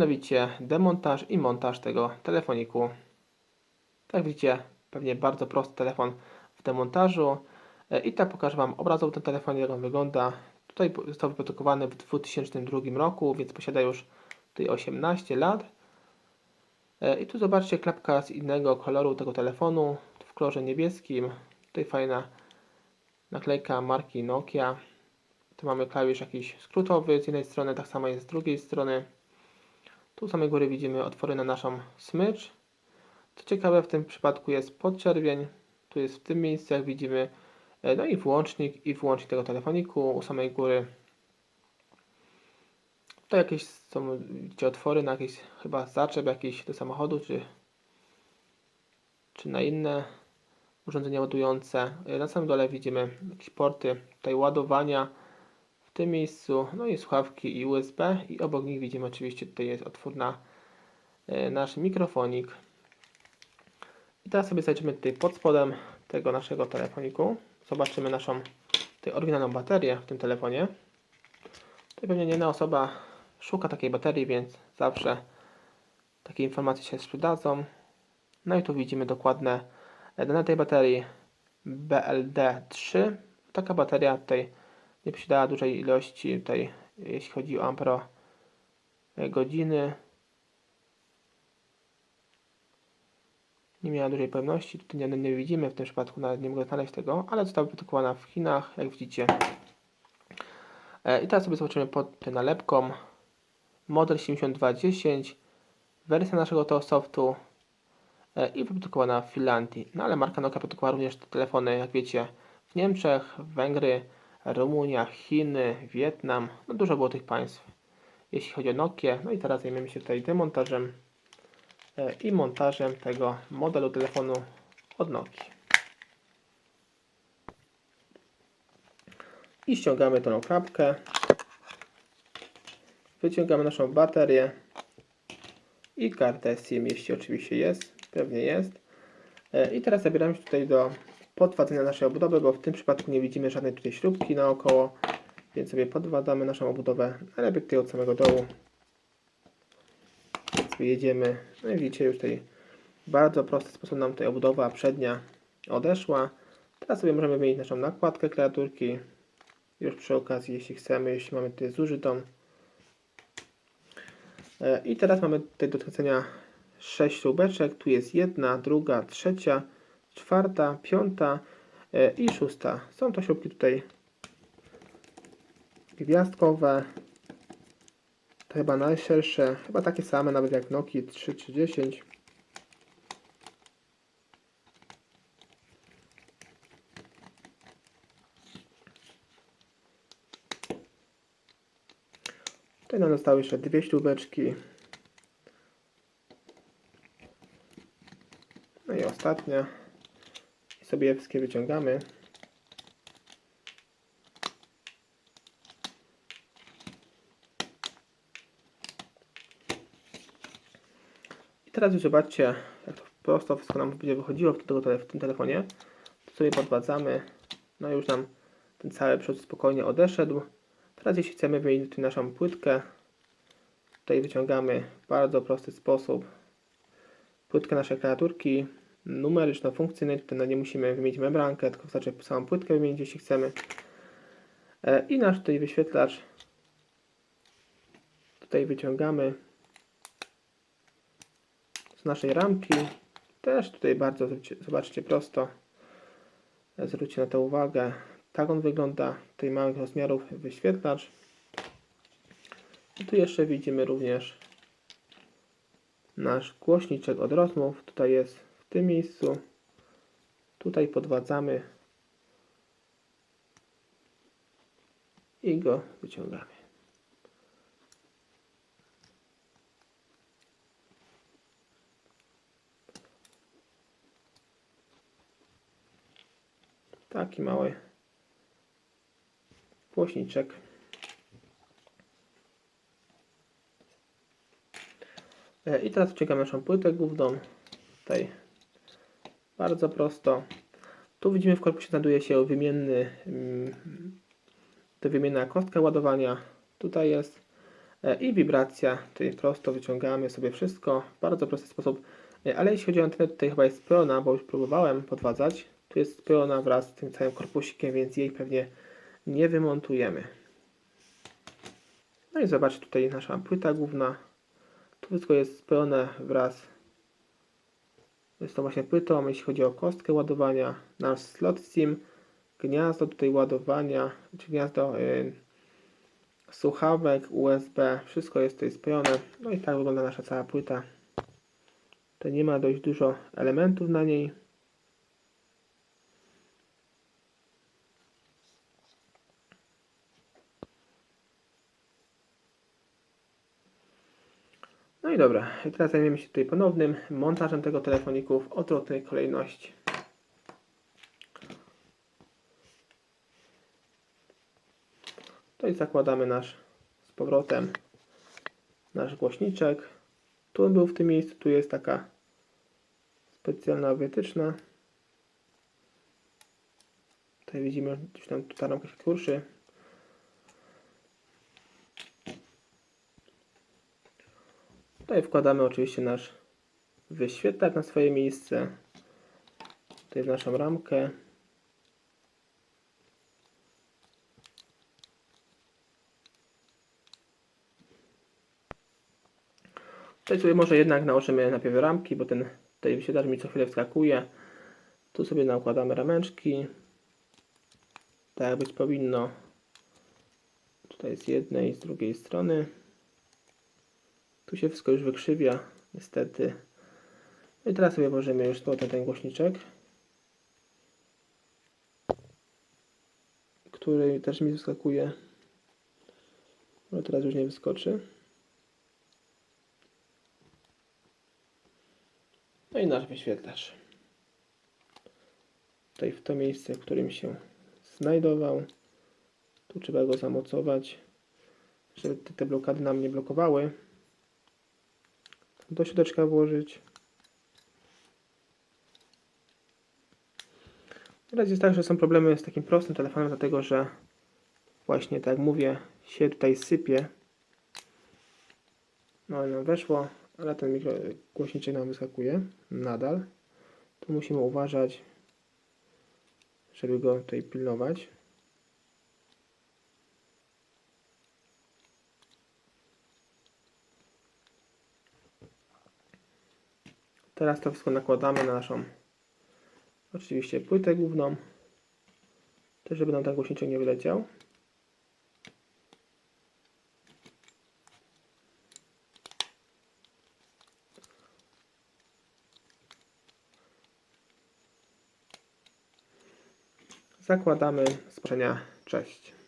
Mianowicie demontaż i montaż tego telefoniku. Tak widzicie, pewnie bardzo prosty telefon w demontażu. I tak pokażę Wam obrazowo ten telefon, jak on wygląda. Tutaj został wyprodukowany w 2002 roku, więc posiada już tutaj 18 lat. I tu zobaczcie klapka z innego koloru tego telefonu, w kolorze niebieskim. Tutaj fajna naklejka marki Nokia. Tu mamy klawisz jakiś skrótowy z jednej strony, tak samo jest z drugiej strony. Tu z samej góry widzimy otwory na naszą smycz. Co ciekawe, w tym przypadku jest podczerwień. Tu jest w tym miejscu, jak widzimy, no i włącznik tego telefoniku u samej góry. To jakieś są, widzicie, otwory na jakieś chyba zaczep jakiś do samochodu, czy na inne urządzenia ładujące. Na samym dole widzimy jakieś porty tutaj ładowania w tym miejscu, no i słuchawki i USB, i obok nich widzimy oczywiście tutaj jest otwór na nasz mikrofonik. I teraz sobie zajrzymy tutaj pod spodem tego naszego telefoniku. Zobaczymy naszą tutaj oryginalną baterię w tym telefonie. Tutaj pewnie nie jedna osoba szuka takiej baterii, więc zawsze takie informacje się przydadzą. No i tu widzimy dokładne dane tej baterii BLD3. Taka bateria tutaj nie posiadała dużej ilości tutaj, jeśli chodzi o amperogodziny. Nie miała dużej pojemności, tutaj nie widzimy w tym przypadku, nawet nie mogę znaleźć tego, ale została wyprodukowana w Chinach, jak widzicie. I teraz sobie zobaczymy pod nalepką model 7210, wersja naszego tego softu i wyprodukowana w Finlandii. No ale marka Nokia produkowała również te telefony, jak wiecie, w Niemczech, Węgry, Rumunia, Chiny, Wietnam, no dużo było tych państw, jeśli chodzi o Nokię. No i teraz zajmiemy się tutaj demontażem i montażem tego modelu telefonu od Nokii. I ściągamy tą klapkę, wyciągamy naszą baterię i kartę SIM, jeśli oczywiście jest, pewnie jest. I teraz zabieramy się tutaj do podwadzenia naszej obudowy, bo w tym przypadku nie widzimy żadnej tutaj śrubki naokoło, więc sobie podwadzamy naszą obudowę, najlepiej tutaj od samego dołu. Jedziemy, no i widzicie, już tutaj w bardzo prosty sposób nam tutaj obudowa przednia odeszła. Teraz sobie możemy wymienić naszą nakładkę klawiaturki, już przy okazji, jeśli chcemy, jeśli mamy tutaj zużytą. I teraz mamy tutaj do odkręcenia 6 śrubeczek, tu jest jedna, druga, trzecia, czwarta, piąta i szósta. Są to śrubki tutaj gwiazdkowe, to chyba najszersze, chyba takie same nawet jak Nokii 3 czy 10. Tutaj nam zostały jeszcze dwie śrubeczki. No i ostatnia. I sobie je wszystkie wyciągamy. I teraz już zobaczcie, jak to prosto wszystko nam będzie wychodziło w tym telefonie. To sobie podwadzamy. No i już nam ten cały przód spokojnie odeszedł. Teraz jeśli chcemy wymienić naszą płytkę, tutaj wyciągamy w bardzo prosty sposób płytkę naszej klawiaturki numeryczno-funkcyjnej. Tutaj nie musimy wymienić membrankę, tylko wystarczy samą płytkę wymienić, jeśli chcemy. I nasz tutaj wyświetlacz tutaj wyciągamy z naszej ramki. Też tutaj bardzo, zobaczcie, prosto. Zwróćcie na to uwagę. Tak on wygląda, tutaj małych rozmiarów wyświetlacz. I tu jeszcze widzimy również nasz głośniczek od rozmów. Tutaj jest w tym miejscu. Tutaj podwadzamy i go wyciągamy. Taki mały głośniczek. I teraz wciągamy naszą płytę główną. Tutaj bardzo prosto. Tu widzimy, w korpusie znajduje się wymienna kostka ładowania. Tutaj jest. i wibracja, czyli prosto wyciągamy sobie wszystko w bardzo prosty sposób. Ale jeśli chodzi o antenę, tutaj chyba jest pełna, bo już próbowałem podwadzać. Tu jest pełna wraz z tym całym korpusikiem, więc jej pewnie nie wymontujemy. No i zobacz, tutaj nasza płyta główna. Tu wszystko jest pełne wraz z tą właśnie płytą. Jeśli chodzi o kostkę ładowania, nasz slot SIM, gniazdo tutaj ładowania, czy gniazdo słuchawek, USB, wszystko jest tutaj spełnione. No i tak wygląda nasza cała płyta. To nie ma dość dużo elementów na niej. No i dobra, i teraz zajmiemy się tutaj ponownym montażem tego telefoniku w odwrotnej kolejności. Tutaj zakładamy z powrotem nasz głośniczek. Tu on był w tym miejscu, tu jest taka specjalna wytyczna. Tutaj widzimy, gdzieś tam ta ramka się kurczy. Tutaj wkładamy oczywiście nasz wyświetlacz na swoje miejsce. Tutaj w naszą ramkę. Tutaj sobie może jednak nałożymy najpierw ramki, bo tutaj wyświetlacz mi co chwilę wskakuje. Tu sobie nakładamy rameczki. Tak jak być powinno. Tutaj z jednej i z drugiej strony. Tu się wszystko już wykrzywia, niestety. No i teraz sobie włożymy już ten głośniczek, który też mi wyskakuje. No teraz już nie wyskoczy. No i nasz wyświetlacz. Tutaj w to miejsce, w którym się znajdował. Tu trzeba go zamocować, żeby te blokady nam nie blokowały. Do środeczka włożyć. Teraz jest tak, że są problemy z takim prostym telefonem, dlatego że właśnie tak jak mówię, się tutaj sypie. No i nam weszło, ale ten głośniczek nam wyskakuje nadal. Tu musimy uważać, żeby go tutaj pilnować. Teraz to wszystko nakładamy na naszą oczywiście płytę główną, też żeby nam ten głośniczek nie wyleciał. Zakładamy z położenia. Cześć.